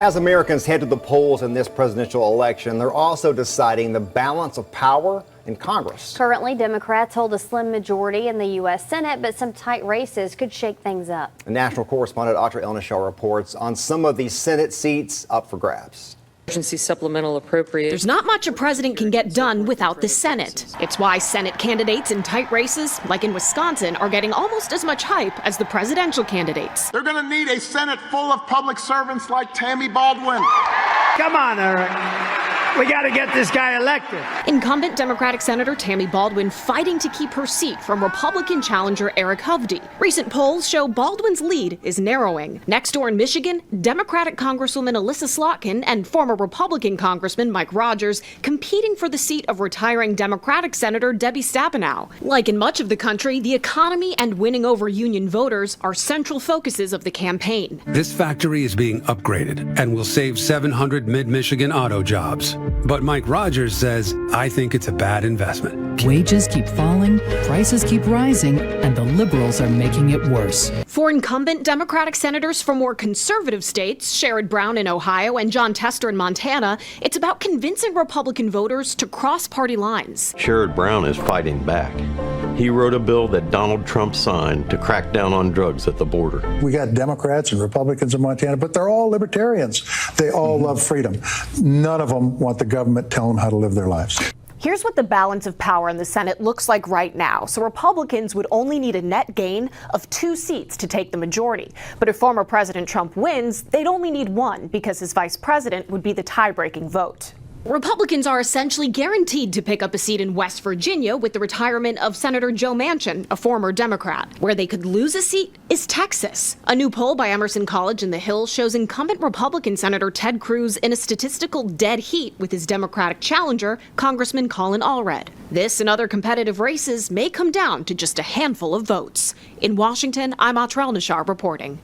As Americans head to the polls in this presidential election, they're also deciding the balance of power in Congress. Currently, Democrats hold a slim majority in the U.S. Senate, but some tight races could shake things up. National correspondent Audrey Elnishar reports on some of these Senate seats up for grabs. Emergency supplemental appropriation. There's not much a president can get done without the Senate. It's why Senate candidates in tight races, like in Wisconsin, are getting almost as much hype as the presidential candidates. They're going to need a Senate full of public servants like Tammy Baldwin. Come on, Eric. We got to get this guy elected. Incumbent Democratic Senator Tammy Baldwin fighting to keep her seat from Republican challenger Eric Hovde. Recent polls show Baldwin's lead is narrowing. Next door in Michigan, Democratic Congresswoman Alyssa Slotkin and former Republican Congressman Mike Rogers competing for the seat of retiring Democratic Senator Debbie Stabenow. Like in much of the country, the economy and winning over union voters are central focuses of the campaign. This factory is being upgraded and will save 700 mid-Michigan auto jobs. But Mike Rogers says, I think it's a bad investment. Wages keep falling, prices keep rising, and the liberals are making it worse. For incumbent Democratic senators from more conservative states, Sherrod Brown in Ohio and Jon Tester in Montana, it's about convincing Republican voters to cross party lines. Sherrod Brown is fighting back. He wrote a bill that Donald Trump signed to crack down on drugs at the border. We got Democrats and Republicans in Montana, but they're all libertarians. They all love freedom. None of them want the government telling them how to live their lives. Here's what the balance of power in the Senate looks like right now. So Republicans would only need a net gain of 2 seats to take the majority. But if former President Trump wins, they'd only need 1 because his vice president would be the tie-breaking vote. Republicans are essentially guaranteed to pick up a seat in West Virginia with the retirement of Senator Joe Manchin, a former Democrat. Where they could lose a seat is Texas. A new poll by Emerson College in the Hills shows incumbent Republican Senator Ted Cruz in a statistical dead heat with his Democratic challenger, Congressman Colin Allred. This and other competitive races may come down to just a handful of votes. In Washington, I'm Audrey Elnishar reporting.